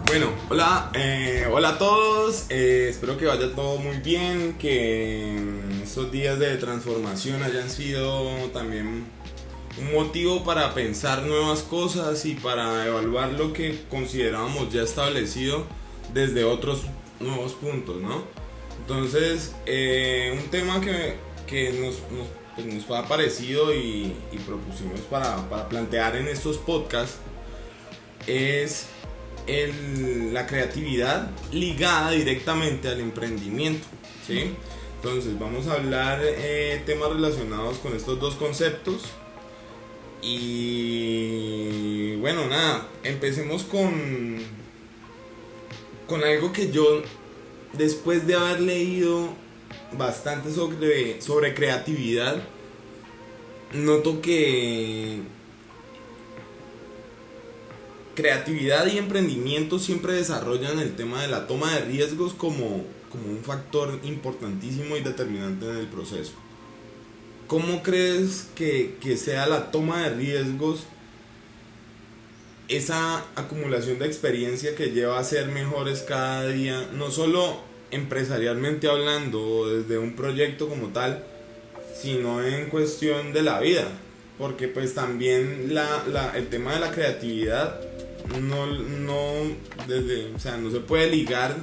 Bueno, hola a todos, espero que vaya todo muy bien, que estos días de transformación hayan sido también un motivo para pensar nuevas cosas y para evaluar lo que considerábamos ya establecido desde otros nuevos puntos, ¿no? Entonces, un tema que nos fue aparecido y propusimos para plantear en estos podcasts es la creatividad ligada directamente al emprendimiento, ¿sí? Entonces vamos a hablar temas relacionados con estos dos conceptos y bueno, nada, empecemos con algo que yo, después de haber leído bastante sobre creatividad, noto que creatividad y emprendimiento siempre desarrollan el tema de la toma de riesgos como un factor importantísimo y determinante en el proceso. ¿Cómo crees que sea la toma de riesgos esa acumulación de experiencia que lleva a ser mejores cada día, no solo empresarialmente hablando o desde un proyecto como tal, sino en cuestión de la vida? Porque pues también el tema de la creatividad no se puede ligar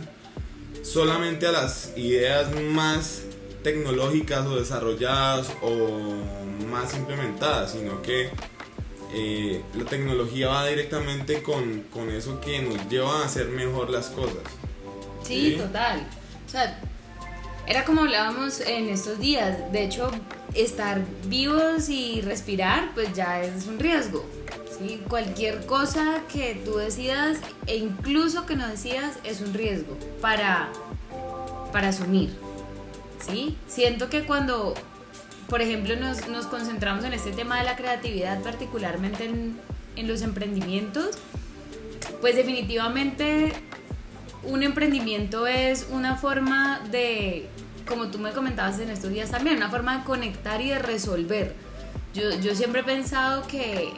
solamente a las ideas más tecnológicas o desarrolladas o más implementadas, sino que la tecnología va directamente con eso que nos lleva a hacer mejor las cosas. Sí, total. O sea, era como hablábamos en estos días. De hecho, estar vivos y respirar pues ya es un riesgo, ¿sí? Cualquier cosa que tú decidas e incluso que no decidas es un riesgo para asumir, ¿sí? Siento que cuando, por ejemplo, nos concentramos en este tema de la creatividad, particularmente en los emprendimientos, pues definitivamente un emprendimiento es una forma de, como tú me comentabas en estos días también, una forma de conectar y de resolver. Yo siempre he pensado que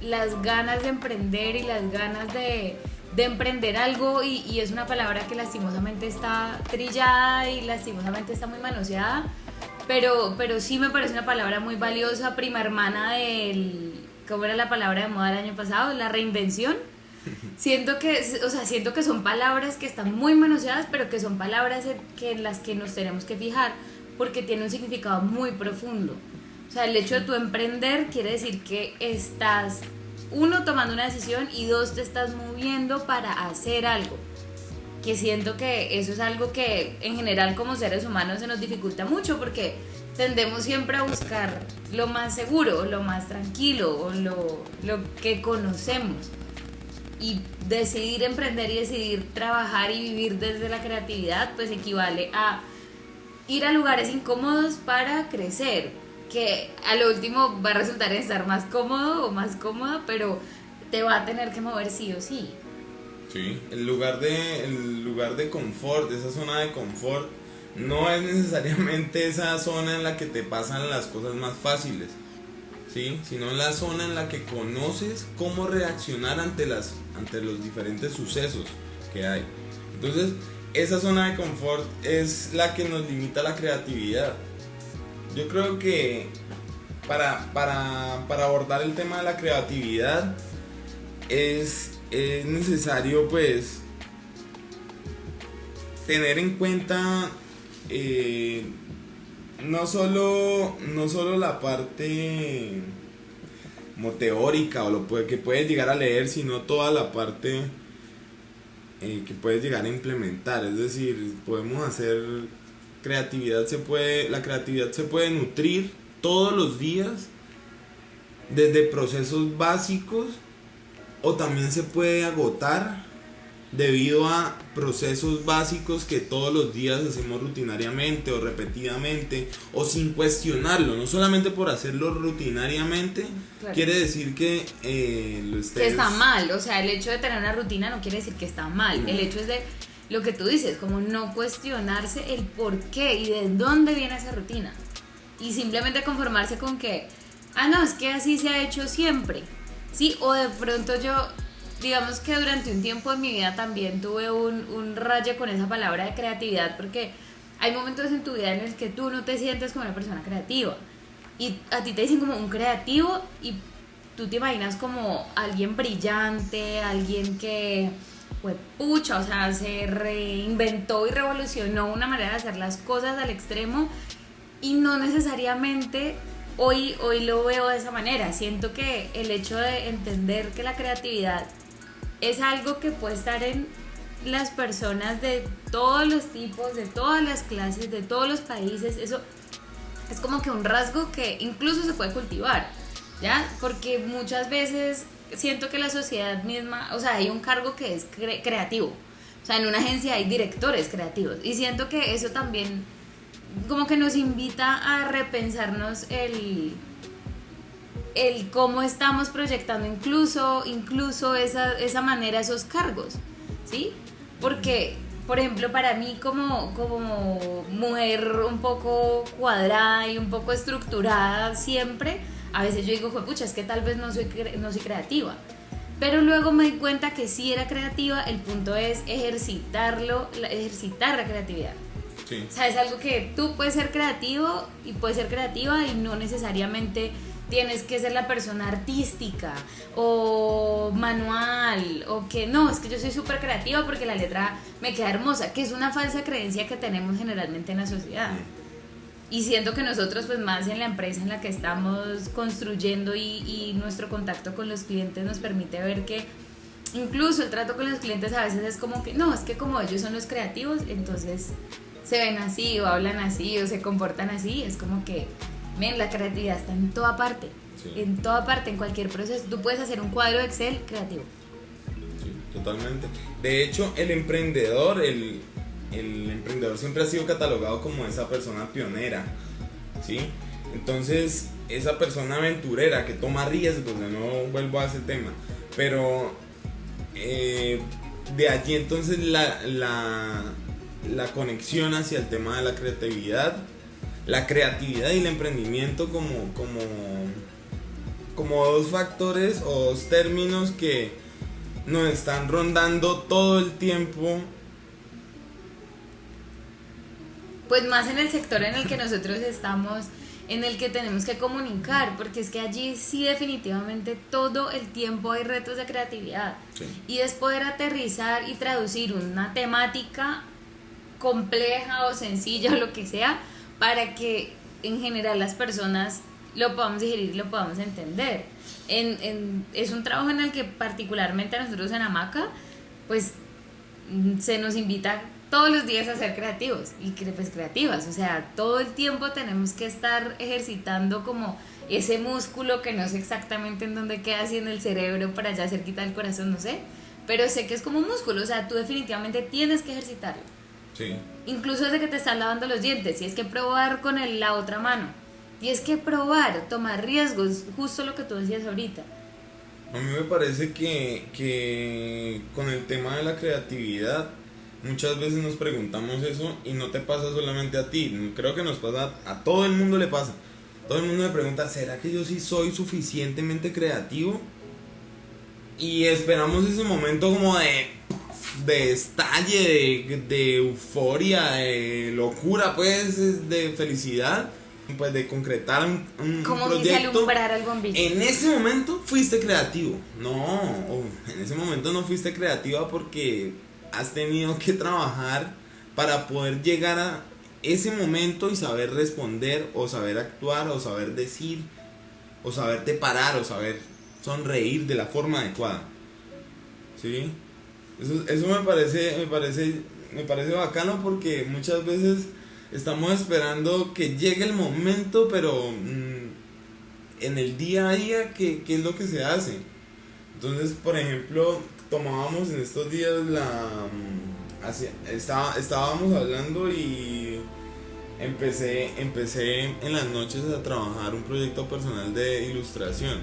las ganas de emprender y las ganas de emprender algo, y es una palabra que lastimosamente está trillada y lastimosamente está muy manoseada, pero sí me parece una palabra muy valiosa, prima hermana ¿cómo era la palabra de moda el año pasado? La reinvención. Siento que son palabras que están muy manoseadas, pero que son palabras en las que nos tenemos que fijar porque tienen un significado muy profundo. O sea, el hecho de tú emprender quiere decir que estás, uno, tomando una decisión, y dos, te estás moviendo para hacer algo. Que siento que eso es algo que en general como seres humanos se nos dificulta mucho porque tendemos siempre a buscar lo más seguro, lo más tranquilo o lo que conocemos. Y decidir emprender y decidir trabajar y vivir desde la creatividad pues equivale a ir a lugares incómodos para crecer, que a lo último va a resultar en estar más cómodo o más cómoda, pero te va a tener que mover sí o sí. Sí, el lugar de confort, esa zona de confort, no es necesariamente esa zona en la que te pasan las cosas más fáciles, ¿sí? Sino la zona en la que conoces cómo reaccionar ante los diferentes sucesos que hay. Entonces, esa zona de confort es la que nos limita la creatividad. Yo creo que para abordar el tema de la creatividad es necesario pues tener en cuenta no solo la parte como teórica o que puedes llegar a leer, sino toda la parte que puedes llegar a implementar. Es decir, podemos hacer la creatividad se puede nutrir todos los días desde procesos básicos, o también se puede agotar debido a procesos básicos que todos los días hacemos rutinariamente o repetidamente o sin cuestionarlo. No solamente por hacerlo rutinariamente, claro, quiere decir que que está mal. O sea, el hecho de tener una rutina no quiere decir que está mal. No. El hecho es de lo que tú dices, como no cuestionarse el por qué y de dónde viene esa rutina, y simplemente conformarse con que no, es que así se ha hecho siempre, ¿sí? O de pronto yo digamos que durante un tiempo en mi vida también tuve un raye con esa palabra de creatividad, porque hay momentos en tu vida en los que tú no te sientes como una persona creativa y a ti te dicen como un creativo y tú te imaginas como alguien brillante, alguien que fue pucha, o sea, se reinventó y revolucionó una manera de hacer las cosas al extremo, y no necesariamente hoy lo veo de esa manera. Siento que el hecho de entender que la creatividad es algo que puede estar en las personas de todos los tipos, de todas las clases, de todos los países, eso es como que un rasgo que incluso se puede cultivar, ¿ya? Porque muchas veces siento que la sociedad misma, o sea, hay un cargo que es creativo, o sea, en una agencia hay directores creativos, y siento que eso también como que nos invita a repensarnos el cómo estamos proyectando incluso esa manera, esos cargos, ¿sí? Porque, por ejemplo, para mí como mujer un poco cuadrada y un poco estructurada siempre, a veces yo digo, pucha, es que tal vez no soy creativa. Pero luego me di cuenta que sí era creativa, el punto es ejercitar la creatividad. Sí. O sea, es algo que tú puedes ser creativo y puedes ser creativa y no necesariamente tienes que ser la persona artística o manual, o que no, es que yo soy súper creativa porque la letra me queda hermosa, que es una falsa creencia que tenemos generalmente en la sociedad. Y siento que nosotros, pues más en la empresa en la que estamos construyendo y nuestro contacto con los clientes nos permite ver que incluso el trato con los clientes a veces es como que no, es que como ellos son los creativos, entonces se ven así o hablan así o se comportan así. Es como que, la creatividad está en toda parte, sí. En toda parte, en cualquier proceso. Tú puedes hacer un cuadro de Excel creativo. Sí, totalmente. De hecho, el emprendedor siempre ha sido catalogado como esa persona pionera, ¿sí? Entonces, esa persona aventurera que toma riesgos, no vuelvo a ese tema, pero de allí entonces la conexión hacia el tema de la creatividad y el emprendimiento como dos factores o dos términos que nos están rondando todo el tiempo. Pues más en el sector en el que nosotros estamos, en el que tenemos que comunicar, porque es que allí sí definitivamente todo el tiempo hay retos de creatividad. Sí. Y es poder aterrizar y traducir una temática compleja o sencilla o lo que sea, para que en general las personas lo podamos digerir y lo podamos entender. Es un trabajo en el que particularmente a nosotros en Hamaca, pues se nos invita todos los días a ser creativos y pues creativas, o sea, todo el tiempo tenemos que estar ejercitando como ese músculo que no sé exactamente en dónde queda, si en el cerebro, para allá cerquita del corazón, no sé, pero sé que es como un músculo, o sea, tú definitivamente tienes que ejercitarlo. Sí. Incluso desde que te estás lavando los dientes, y es que probar con la otra mano, y es que probar, tomar riesgos, justo lo que tú decías ahorita. A mí me parece que con el tema de la creatividad muchas veces nos preguntamos eso, y no te pasa solamente a ti, creo que nos pasa, a todo el mundo le pasa. Todo el mundo me pregunta, ¿será que yo sí soy suficientemente creativo? Y esperamos ese momento como de estalle, de euforia, de locura, pues, de felicidad, pues de concretar un como proyecto. Como alumbrar al bombillo. En ese momento fuiste creativo. No, en ese momento no fuiste creativa porque has tenido que trabajar para poder llegar a ese momento y saber responder, o saber actuar, o saber decir, o saberte parar, o saber sonreír de la forma adecuada. ¿Sí? Eso me parece bacano, porque muchas veces estamos esperando que llegue el momento, pero en el día a día, ¿qué es lo que se hace? Entonces, por ejemplo, tomábamos en estos días estábamos hablando y empecé en las noches a trabajar un proyecto personal de ilustración,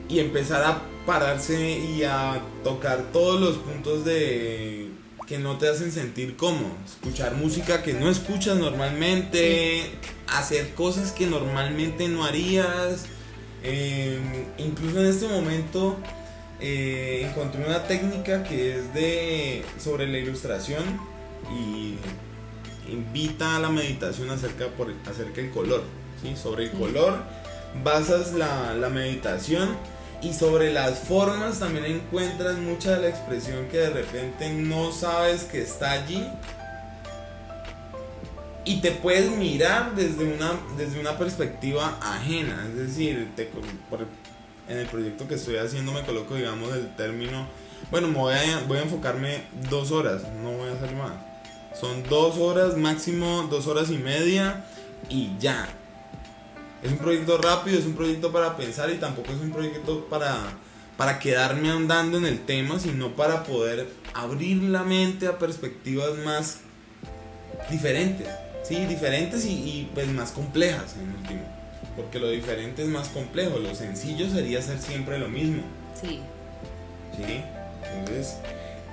y empezar a pararse y a tocar todos los puntos que no te hacen sentir cómodo, escuchar música que no escuchas normalmente, hacer cosas que normalmente no harías, incluso en este momento encontré una técnica que es sobre la ilustración y invita a la meditación acerca del color, ¿sí? Sobre el color basas la meditación, y sobre las formas también encuentras mucha de la expresión que de repente no sabes que está allí, y te puedes mirar desde una perspectiva ajena. Es decir, en el proyecto que estoy haciendo me coloco, digamos, el término, bueno, voy a enfocarme 2 horas, no voy a hacer más. Son 2 horas, máximo 2 horas y media, y ya. Es un proyecto rápido, es un proyecto para pensar, y tampoco es un proyecto para quedarme andando en el tema, sino para poder abrir la mente a perspectivas más diferentes, ¿sí? Diferentes y pues más complejas en último. Porque lo diferente es más complejo, lo sencillo sería hacer siempre lo mismo. Sí. ¿Sí? Entonces,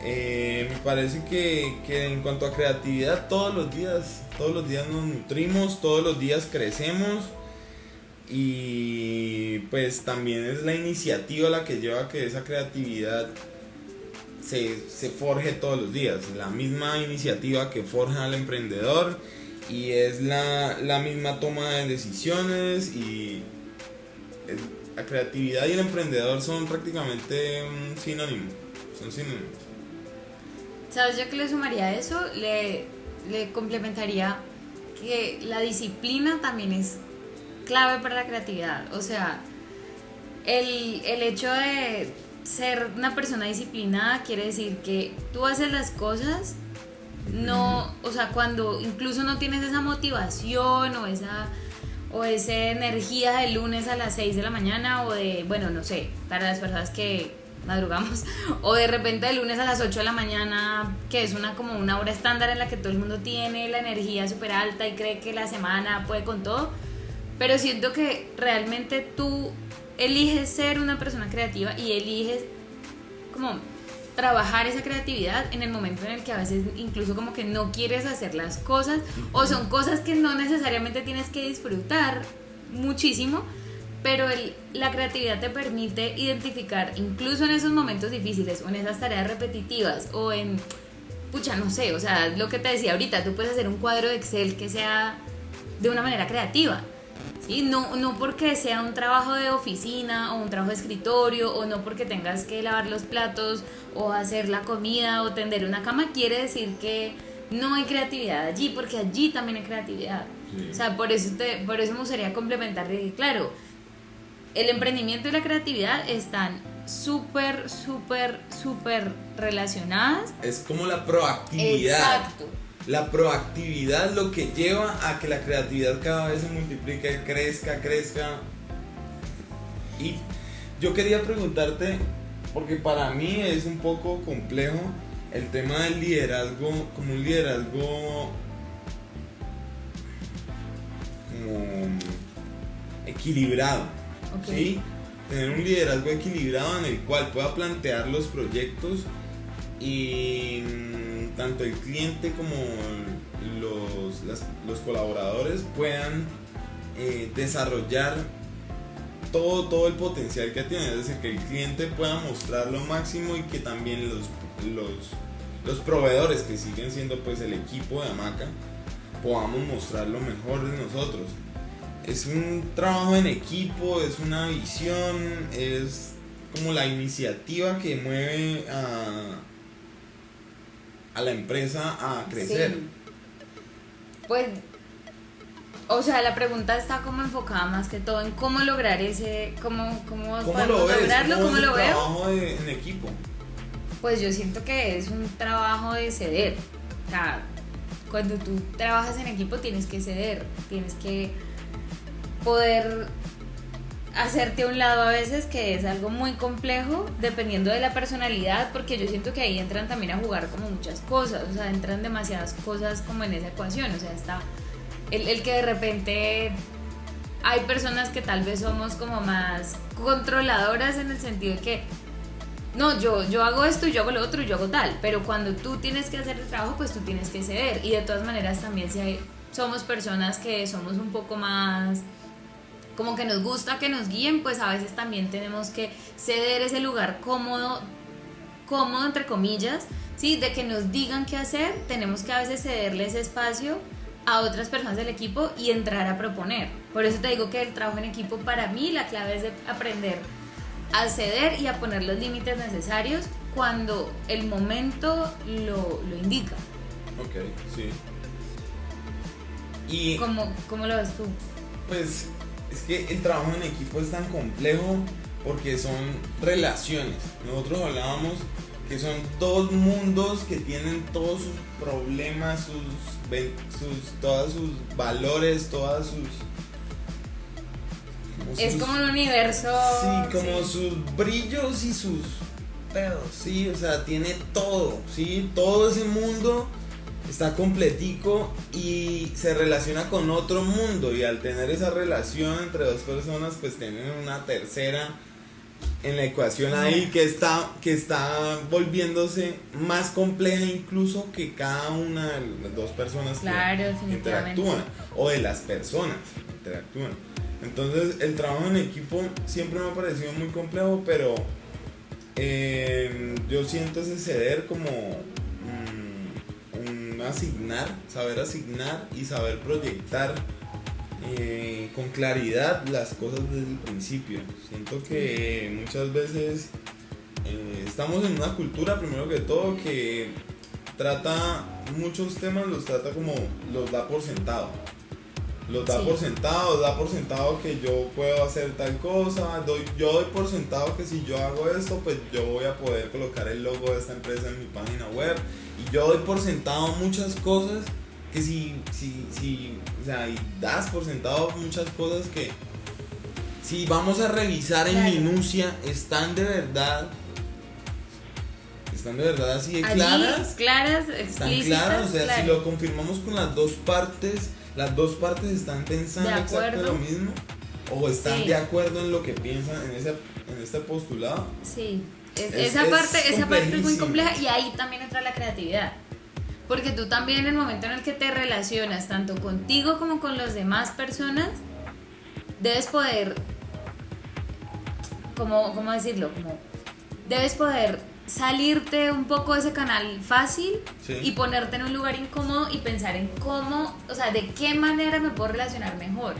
me parece que en cuanto a creatividad, todos los días nos nutrimos, todos los días crecemos, y pues también es la iniciativa la que lleva a que esa creatividad se forje todos los días. La misma iniciativa que forja al emprendedor, y es la misma toma de decisiones, y la creatividad y el emprendedor son prácticamente un sinónimo, son sinónimos. ¿Sabes? Yo que le sumaría a eso, le complementaría que la disciplina también es clave para la creatividad. O sea, el hecho de ser una persona disciplinada quiere decir que tú haces las cosas, no, o sea, cuando incluso no tienes esa motivación o esa energía de lunes a las 6 de la mañana, o de, bueno, no sé, para las personas que madrugamos, o de repente de lunes a las 8 de la mañana, que es como una hora estándar en la que todo el mundo tiene la energía súper alta y cree que la semana puede con todo. Pero siento que realmente tú eliges ser una persona creativa, y eliges como trabajar esa creatividad en el momento en el que a veces incluso como que no quieres hacer las cosas, o son cosas que no necesariamente tienes que disfrutar muchísimo, pero la creatividad te permite identificar, incluso en esos momentos difíciles o en esas tareas repetitivas o en, pucha, no sé, o sea, lo que te decía ahorita, tú puedes hacer un cuadro de Excel que sea de una manera creativa, ¿sí? No porque sea un trabajo de oficina o un trabajo de escritorio, o no porque tengas que lavar los platos o hacer la comida o tender una cama, quiere decir que no hay creatividad allí, porque allí también hay creatividad. Sí. O sea, por eso me gustaría complementar de que, claro, el emprendimiento y la creatividad están súper relacionadas. Es como la proactividad. Exacto. La proactividad lo que lleva a que la creatividad cada vez se multiplique, crezca. Y yo quería preguntarte, porque para mí es un poco complejo el tema del liderazgo, como un liderazgo como equilibrado, okay. ¿Sí? Tener un liderazgo equilibrado en el cual pueda plantear los proyectos, y tanto el cliente como los colaboradores puedan desarrollar todo el potencial que tiene. Es decir, que el cliente pueda mostrar lo máximo, y que también los proveedores, que siguen siendo pues el equipo de Hamaca, podamos mostrar lo mejor de nosotros. Es un trabajo en equipo, es una visión, es como la iniciativa que mueve a la empresa a crecer. Sí. Pues, o sea, la pregunta está como enfocada más que todo en cómo lograr cómo lo ves, lograrlo, cómo lo veo. Trabajo en equipo. Pues yo siento que es un trabajo de ceder. O sea, cuando tú trabajas en equipo tienes que ceder, tienes que poder hacerte a un lado a veces, que es algo muy complejo dependiendo de la personalidad, porque yo siento que ahí entran también a jugar como muchas cosas, o sea, entran demasiadas cosas como en esa ecuación. O sea, está el que de repente hay personas que tal vez somos como más controladoras, en el sentido de que no, yo hago esto y yo hago lo otro y yo hago tal, pero cuando tú tienes que hacer el trabajo, pues tú tienes que ceder. Y de todas maneras también somos personas que somos un poco más como que nos gusta que nos guíen, pues a veces también tenemos que ceder ese lugar cómodo entre comillas, ¿sí? De que nos digan qué hacer, tenemos que a veces cederle ese espacio a otras personas del equipo y entrar a proponer. Por eso te digo que el trabajo en equipo, para mí la clave es de aprender a ceder y a poner los límites necesarios cuando el momento lo indica. Ok, sí. Y ¿Cómo lo ves tú? pues es que el trabajo en equipo es tan complejo porque son relaciones. Nosotros hablábamos que son dos mundos que tienen todos sus problemas, todos sus valores, todas sus... Es como un universo... Sí, como sus brillos y sus pedos, sí, o sea, tiene todo, sí, todo ese mundo está completico y se relaciona con otro mundo, y al tener esa relación entre dos personas, pues tienen una tercera en la ecuación ahí que está volviéndose más compleja incluso que cada una de las dos personas que interactúan, o de las personas que interactúan. Entonces el trabajo en equipo siempre me ha parecido muy complejo, pero yo siento ese ceder como saber asignar y saber proyectar con claridad las cosas desde el principio. Siento que muchas veces estamos en una cultura, primero que todo, que trata muchos temas, los trata como los da por sentado. Da por sentado que yo puedo hacer tal cosa, yo doy por sentado que si yo hago esto, pues yo voy a poder colocar el logo de esta empresa en mi página web, y yo doy por sentado muchas cosas que o sea, y das por sentado muchas cosas que si vamos a revisar en minucia, están de verdad así de claras, están claras, o sea, si lo confirmamos con las dos partes están pensando exactamente lo mismo, o están de acuerdo en lo que piensan en este postulado. Sí, esa parte es muy compleja, y ahí también entra la creatividad. Porque tú también, en el momento en el que te relacionas tanto contigo como con las demás personas, debes poder, ¿cómo decirlo? Debes poder salirte un poco de ese canal fácil, sí, y ponerte en un lugar incómodo y pensar en cómo, o sea, de qué manera me puedo relacionar mejor,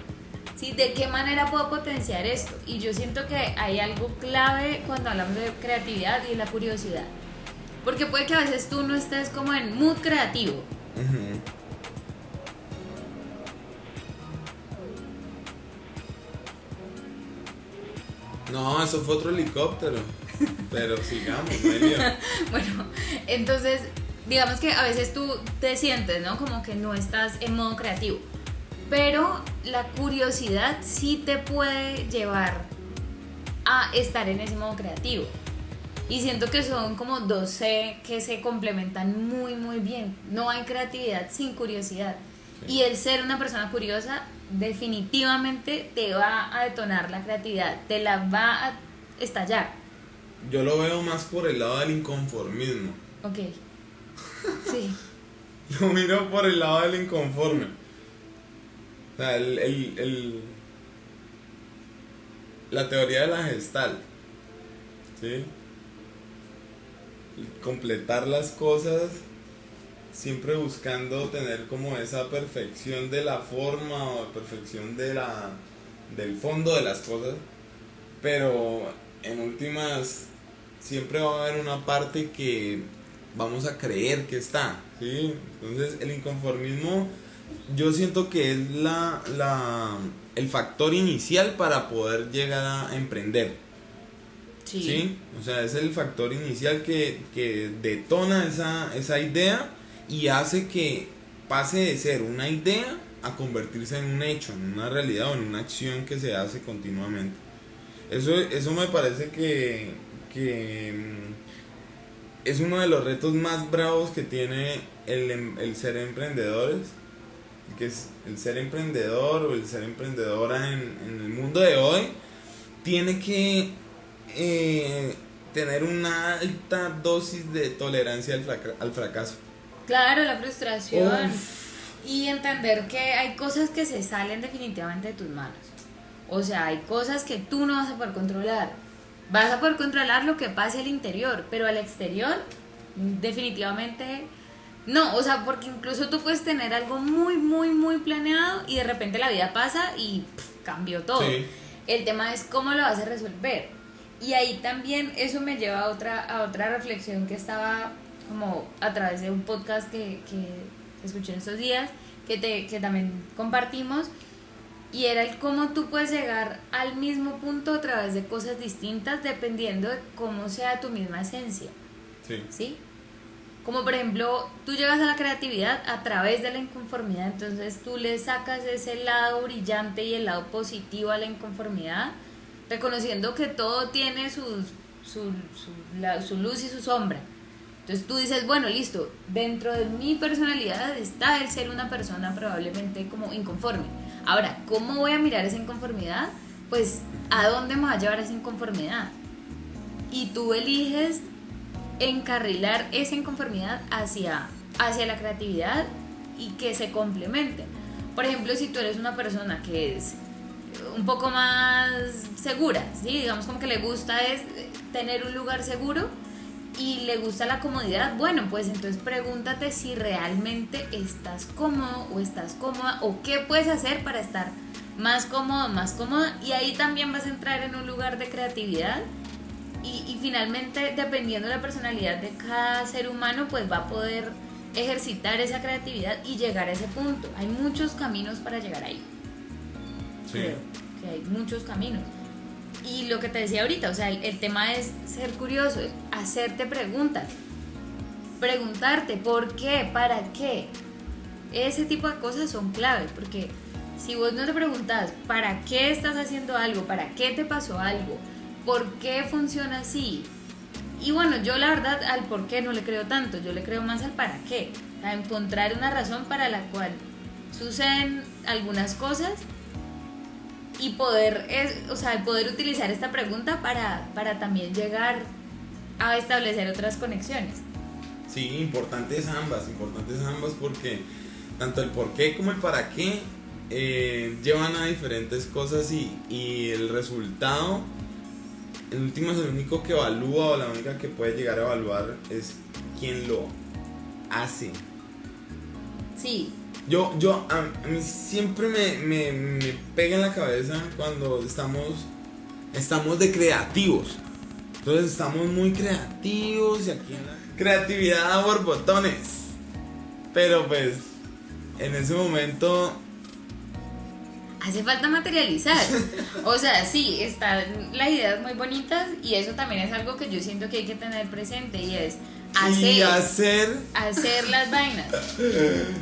¿sí? De qué manera puedo potenciar esto. Y yo siento que hay algo clave cuando hablamos de creatividad, y es la curiosidad. Porque puede que a veces tú no estés como en mood creativo. Uh-huh. No, eso fue otro helicóptero. Pero sigamos, no hay lío. Bueno, entonces, digamos que a veces tú te sientes, ¿no? Como que no estás en modo creativo. Pero la curiosidad sí te puede llevar a estar en ese modo creativo. Y siento que son como dos C que se complementan muy, muy bien. No hay creatividad sin curiosidad. Sí. Y el ser una persona curiosa definitivamente te va a detonar la creatividad, te la va a estallar. Yo lo veo más por el lado del inconformismo. Ok. Sí. Lo miro por el lado del inconforme. O sea, la teoría de la Gestalt, ¿sí? Completar las cosas, siempre buscando tener como esa perfección de la forma o perfección del fondo de las cosas, pero en últimas siempre va a haber una parte que vamos a creer que está, ¿sí? Entonces el inconformismo yo siento que es el factor inicial para poder llegar a emprender. Sí. ¿Sí? O sea, es el factor inicial que detona esa idea y hace que pase de ser una idea a convertirse en un hecho, en una realidad o en una acción que se hace continuamente. Eso me parece que es uno de los retos más bravos que tiene el ser emprendedores, que es el ser emprendedor o el ser emprendedora en el mundo de hoy. Tiene que tener una alta dosis de tolerancia al fracaso. Claro, la frustración. Y entender que hay cosas que se salen definitivamente de tus manos. O sea, hay cosas que tú no vas a poder controlar. Vas a poder controlar lo que pase al interior, pero al exterior, definitivamente no. O sea, porque incluso tú puedes tener algo muy, muy, muy planeado y de repente la vida pasa y cambió todo. Sí. El tema es cómo lo vas a resolver. Y ahí también eso me lleva a otra reflexión que estaba como a través de un podcast que escuché en estos días, que también compartimos, y era el cómo tú puedes llegar al mismo punto a través de cosas distintas dependiendo de cómo sea tu misma esencia. Sí. ¿Sí? Como por ejemplo, tú llegas a la creatividad a través de la inconformidad, entonces tú le sacas ese lado brillante y el lado positivo a la inconformidad, reconociendo que todo tiene su luz y su sombra. Entonces tú dices, bueno, listo, dentro de mi personalidad está el ser una persona probablemente como inconforme. Ahora, ¿cómo voy a mirar esa inconformidad? Pues, ¿a dónde me va a llevar esa inconformidad? Y tú eliges encarrilar esa inconformidad hacia la creatividad y que se complementen. Por ejemplo, si tú eres una persona que es un poco más segura, ¿sí? Digamos como que le gusta es tener un lugar seguro y le gusta la comodidad, bueno, pues entonces pregúntate si realmente estás cómodo o estás cómoda o qué puedes hacer para estar más cómodo, más cómoda, y ahí también vas a entrar en un lugar de creatividad y finalmente, dependiendo de la personalidad de cada ser humano, pues va a poder ejercitar esa creatividad y llegar a ese punto. Hay muchos caminos para llegar ahí. Sí. Creo que hay muchos caminos. Y lo que te decía ahorita, o sea, el tema es ser curioso, hacerte preguntas, preguntarte por qué, para qué. Ese tipo de cosas son claves, porque si vos no te preguntas para qué estás haciendo algo, para qué te pasó algo, por qué funciona así. Y bueno, yo la verdad al por qué no le creo tanto, yo le creo más al para qué, a encontrar una razón para la cual suceden algunas cosas y poder utilizar esta pregunta para también llegar a establecer otras conexiones. Sí, importantes ambas porque tanto el por qué como el para qué llevan a diferentes cosas y el resultado, el último es el único que evalúa o la única que puede llegar a evaluar es quien lo hace. Sí. A mí siempre me pega en la cabeza cuando estamos de creativos. Entonces estamos muy creativos y aquí en la creatividad a borbotones. Pero pues en ese momento hace falta materializar. O sea, sí, están las ideas muy bonitas y eso también es algo que yo siento que hay que tener presente y es hacer las vainas.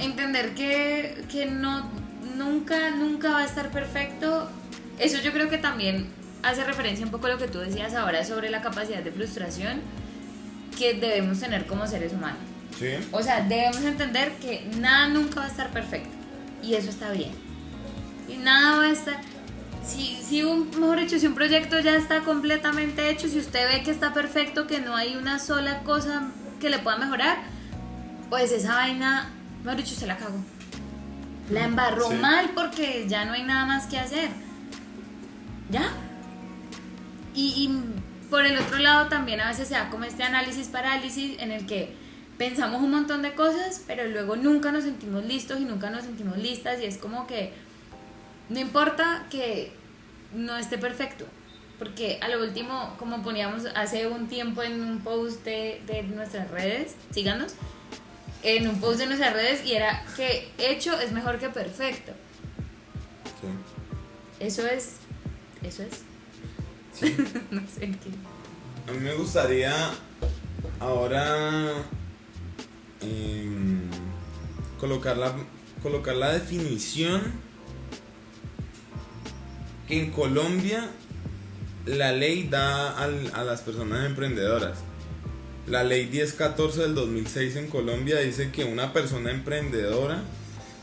Entender que nunca va a estar perfecto. Eso yo creo que también hace referencia un poco a lo que tú decías ahora sobre la capacidad de frustración que debemos tener como seres humanos. ¿Sí? O sea, debemos entender que nada nunca va a estar perfecto y eso está bien. Y nada va a estar... mejor dicho, si un proyecto ya está completamente hecho, si usted ve que está perfecto, que no hay una sola cosa que le pueda mejorar, pues esa vaina, mejor dicho, usted la cagó. La embarró mal porque ya no hay nada más que hacer. ¿Ya? Y por el otro lado también a veces se da como este análisis parálisis en el que pensamos un montón de cosas, pero luego nunca nos sentimos listos y nunca nos sentimos listas y es como que no importa que no esté perfecto, porque a lo último, como poníamos hace un tiempo en un post de nuestras redes, síganos, en un post de nuestras redes, y era que hecho es mejor que perfecto. Sí. Eso es. Sí. No sé qué. A mí me gustaría ahora colocar la definición que en Colombia la ley da a las personas emprendedoras. La ley 1014 del 2006 en Colombia dice que una persona emprendedora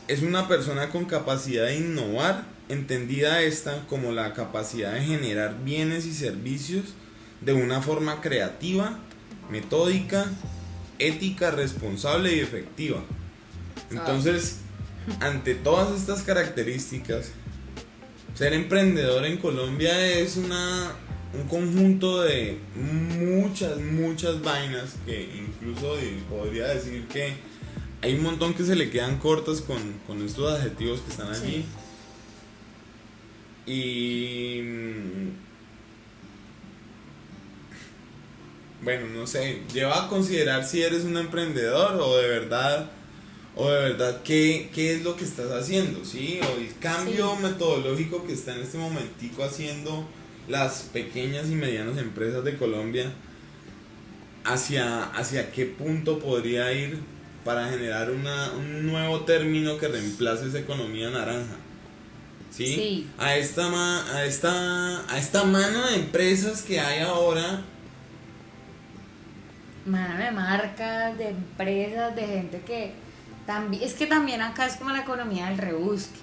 es una persona con capacidad de innovar, entendida esta como la capacidad de generar bienes y servicios de una forma creativa, metódica, ética, responsable y efectiva. Entonces, ante todas estas características, ser emprendedor en Colombia es un conjunto de muchas vainas que incluso podría decir que hay un montón que se le quedan cortas con estos adjetivos que están allí. Sí. Y bueno, no sé, lleva a considerar si eres un emprendedor o de verdad qué es lo que estás haciendo, ¿sí? O el cambio metodológico que está en este momentico haciendo las pequeñas y medianas empresas de Colombia, hacia qué punto podría ir para generar un nuevo término que reemplace esa economía naranja, ¿sí? Sí. A esta mano de empresas que hay ahora, mano de marcas, de empresas, de gente que también, es que también acá es como la economía del rebusque.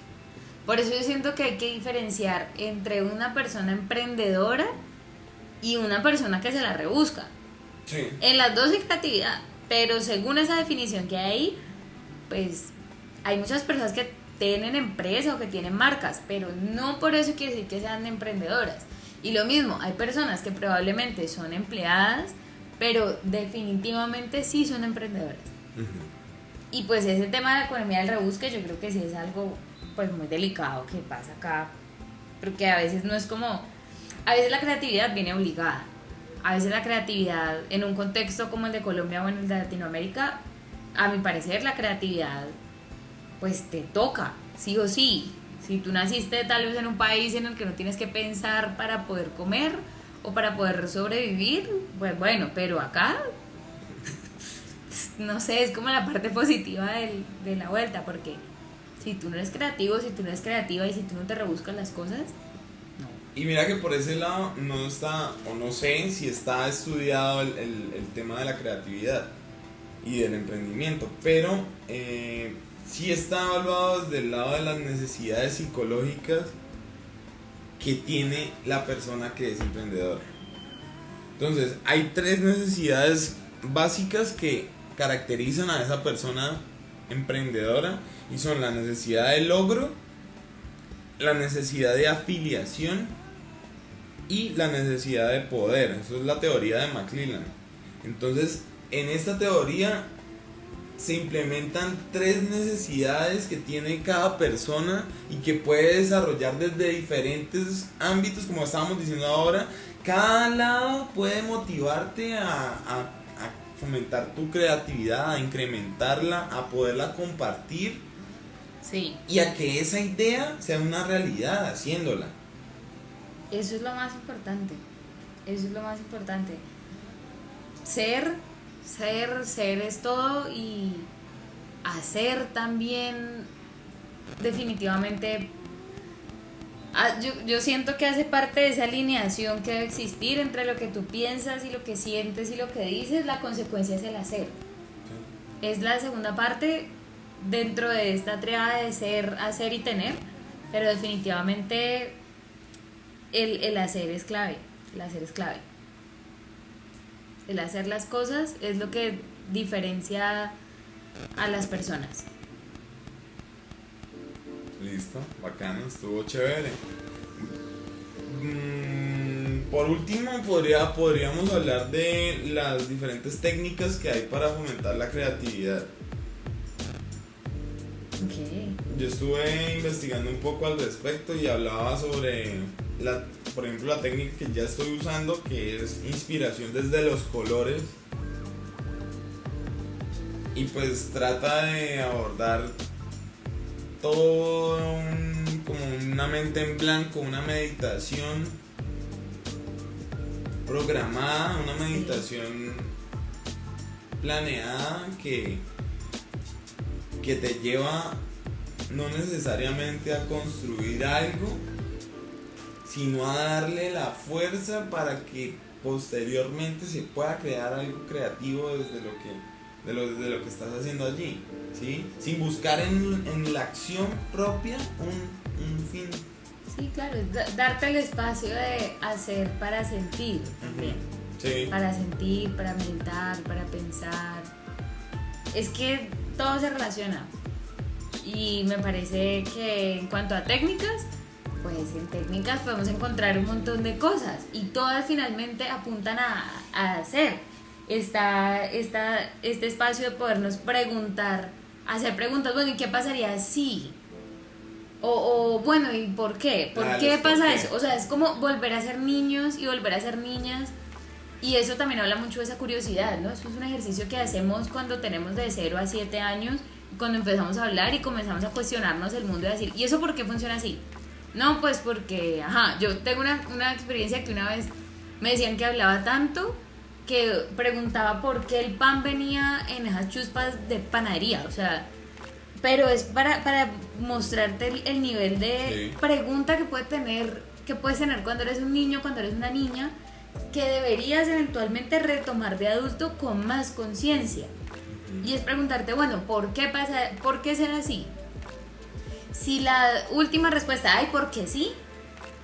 Por eso yo siento que hay que diferenciar entre una persona emprendedora y una persona que se la rebusca. Sí. En las dos hay creatividad, pero según esa definición que hay ahí, pues hay muchas personas que tienen empresa o que tienen marcas, pero no por eso quiere decir que sean emprendedoras. Y lo mismo, hay personas que probablemente son empleadas, pero definitivamente sí son emprendedoras. Uh-huh. Y pues ese tema de la economía del rebusque yo creo que sí es algo pues muy delicado que pasa acá, porque a veces no es como, a veces la creatividad viene obligada, a veces la creatividad en un contexto como el de Colombia o en el de Latinoamérica, a mi parecer la creatividad pues te toca, sí o sí. Si tú naciste tal vez en un país en el que no tienes que pensar para poder comer o para poder sobrevivir, pues bueno, pero acá no sé, es como la parte positiva de la vuelta, porque si tú no eres creativo, si tú no eres creativa y si tú no te rebuscas las cosas, no. Y mira que por ese lado no está, o no sé si está estudiado el tema de la creatividad y del emprendimiento, pero sí está evaluado desde el lado de las necesidades psicológicas que tiene la persona que es emprendedora. Entonces, hay 3 necesidades básicas que caracterizan a esa persona emprendedora y son la necesidad de logro, la necesidad de afiliación y la necesidad de poder. Eso es la teoría de McClellan. Entonces, en esta teoría se implementan 3 necesidades que tiene cada persona y que puede desarrollar desde diferentes ámbitos, como estábamos diciendo ahora. Cada lado puede motivarte a fomentar tu creatividad, a incrementarla, a poderla compartir. Sí. Y a que esa idea sea una realidad haciéndola. Eso es lo más importante. Eso es lo más importante. Ser es todo, y hacer también definitivamente. Yo siento que hace parte de esa alineación que debe existir entre lo que tú piensas y lo que sientes y lo que dices. La consecuencia es el hacer. Sí. Es la segunda parte dentro de esta triada de ser, hacer y tener, pero definitivamente el hacer es clave. El hacer es clave. El hacer las cosas es lo que diferencia a las personas. Listo, bacano, estuvo chévere. Por último, podríamos hablar de las diferentes técnicas que hay para fomentar la creatividad. Okay. Yo estuve investigando un poco al respecto y hablaba sobre, por ejemplo, la técnica que ya estoy usando, que es inspiración desde los colores. Y pues trata de abordar todo como una mente en blanco, una meditación programada, una meditación planeada que te lleva no necesariamente a construir algo, sino a darle la fuerza para que posteriormente se pueda crear algo creativo desde lo que estás haciendo allí, ¿sí? Sin buscar en la acción propia un fin. Sí, claro, es darte el espacio de hacer para sentir también. Sí. Para sentir, para meditar, para pensar. Es que todo se relaciona. Y me parece que en cuanto a técnicas, Pues en técnicas podemos encontrar un montón de cosas y todas finalmente apuntan a hacer este espacio de podernos preguntar, hacer preguntas, bueno, ¿y qué pasaría si? O bueno, ¿y por qué? ¿Por qué pasa eso? O sea, es como volver a ser niños y volver a ser niñas. Y eso también habla mucho de esa curiosidad, ¿no? Eso es un ejercicio que hacemos cuando tenemos de 0 a 7 años, cuando empezamos a hablar y comenzamos a cuestionarnos el mundo y a decir, ¿y eso por qué funciona así? No, pues porque, yo tengo una experiencia que una vez me decían que hablaba tanto que preguntaba por qué el pan venía en esas chuspas de panadería, o sea, pero es para mostrarte el nivel de pregunta que puedes tener cuando eres un niño, cuando eres una niña, que deberías eventualmente retomar de adulto con más conciencia. Y es preguntarte, bueno, ¿por qué pasa? ¿Por qué será así? Si la última respuesta, ay, ¿por qué sí?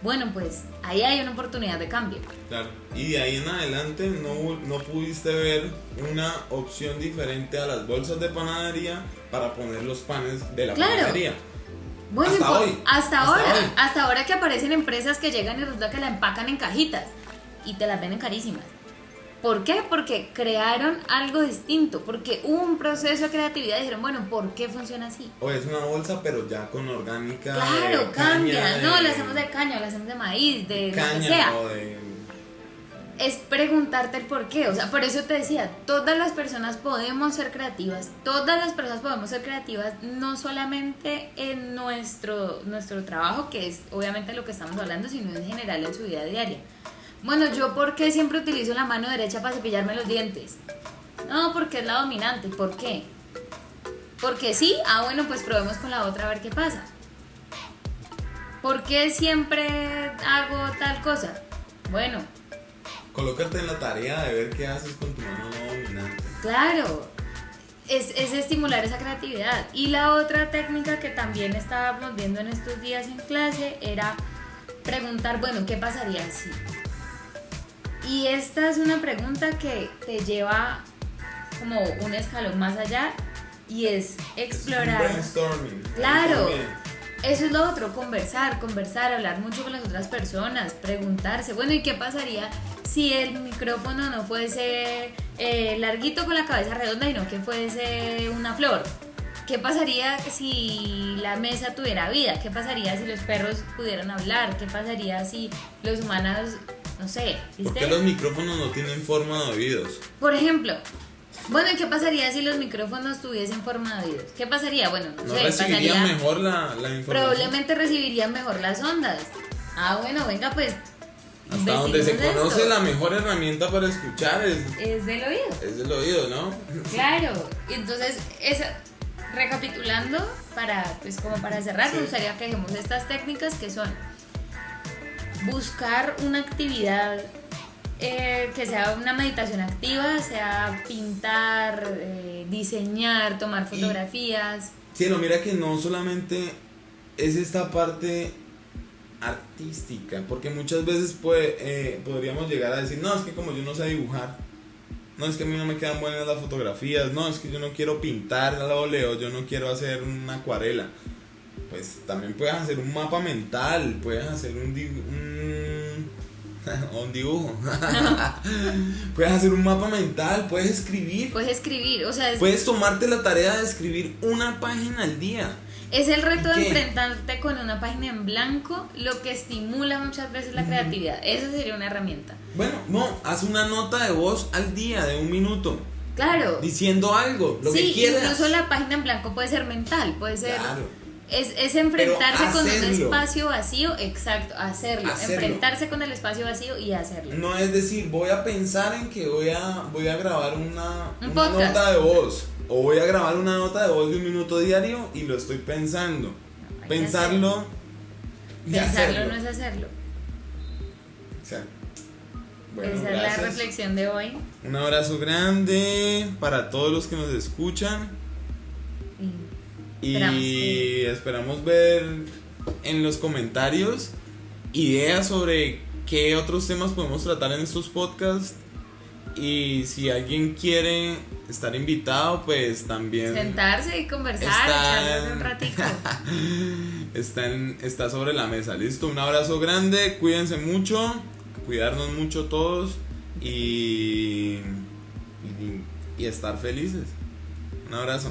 Bueno, pues ahí hay una oportunidad de cambio. Claro, y de ahí en adelante no pudiste ver una opción diferente a las bolsas de panadería para poner los panes de la panadería. Bueno, hasta ahora que aparecen empresas que llegan y resulta que la empacan en cajitas y te las venden carísimas. ¿Por qué? Porque crearon algo distinto, porque hubo un proceso de creatividad y dijeron, bueno, ¿por qué funciona así? O es una bolsa, pero ya con orgánica. Claro, cambia. No, la hacemos de caña, la hacemos de maíz, de caña, lo que sea. O de... Es preguntarte el por qué. O sea, por eso te decía, todas las personas podemos ser creativas. Todas las personas podemos ser creativas, no solamente en nuestro trabajo, que es obviamente lo que estamos hablando, sino en general en su vida diaria. Bueno, ¿yo por qué siempre utilizo la mano derecha para cepillarme los dientes? No, porque es la dominante. ¿Por qué? Porque sí. Bueno, pues probemos con la otra a ver qué pasa. ¿Por qué siempre hago tal cosa? Bueno, colócate en la tarea de ver qué haces con tu mano no dominante. Claro, es estimular esa creatividad. Y la otra técnica que también estábamos viendo en estos días en clase era preguntar, bueno, ¿qué pasaría si? Y esta es una pregunta que te lleva como un escalón más allá y es explorar. Es brainstorming. Claro, eso es lo otro, conversar, hablar mucho con las otras personas, preguntarse, bueno, ¿y qué pasaría si el micrófono no fuese larguito con la cabeza redonda y no que fuese una flor? ¿Qué pasaría si la mesa tuviera vida? ¿Qué pasaría si los perros pudieran hablar? ¿Qué pasaría si los humanos... No sé, ¿viste? ¿Por qué los micrófonos no tienen forma de oídos? Por ejemplo, bueno, ¿y qué pasaría si los micrófonos tuviesen forma de oídos? ¿Qué pasaría? Bueno, no sé, recibirían mejor la información. Probablemente recibirían mejor las ondas. Bueno, venga, pues. Hasta donde se conoce la mejor herramienta para escuchar es del oído. Es del oído, ¿no? Claro, y entonces, recapitulando, como para cerrar, me gustaría que dejemos estas técnicas que son buscar una actividad que sea una meditación activa, sea pintar, diseñar, tomar fotografías. Cielo, mira que no solamente es esta parte artística, porque muchas veces podríamos llegar a decir, no, es que como yo no sé dibujar, no, es que a mí no me quedan buenas las fotografías, no, es que yo no quiero pintar al óleo, yo no quiero hacer una acuarela. Pues también puedes hacer un mapa mental, puedes hacer un dibujo. Puedes hacer un mapa mental, puedes escribir. O sea, puedes tomarte la tarea de escribir una página al día. Es el reto de enfrentarte con una página en blanco, lo que estimula muchas veces la creatividad. Eso sería una herramienta. Bueno, no, haz una nota de voz al día de 1 minuto. Claro. Diciendo algo, lo que quieras. Incluso la página en blanco puede ser mental, puede ser... Claro. Es enfrentarse con un espacio vacío, exacto, hacerlo. Enfrentarse con el espacio vacío y hacerlo. No es decir, voy a pensar en que voy a grabar una nota de voz. O voy a grabar una nota de voz de 1 minuto diario y lo estoy pensando. Pensarlo y hacerlo. No es hacerlo. Exacto. Bueno, esa gracias. Es la reflexión de hoy. Un abrazo grande para todos los que nos escuchan. Y esperamos ver en los comentarios ideas sobre qué otros temas podemos tratar en estos podcasts Y si alguien quiere estar invitado, pues también sentarse y conversar, echarnos un ratito. Está sobre la mesa. Listo, un abrazo grande, cuídense mucho, cuidarnos mucho todos y estar felices. Un abrazo.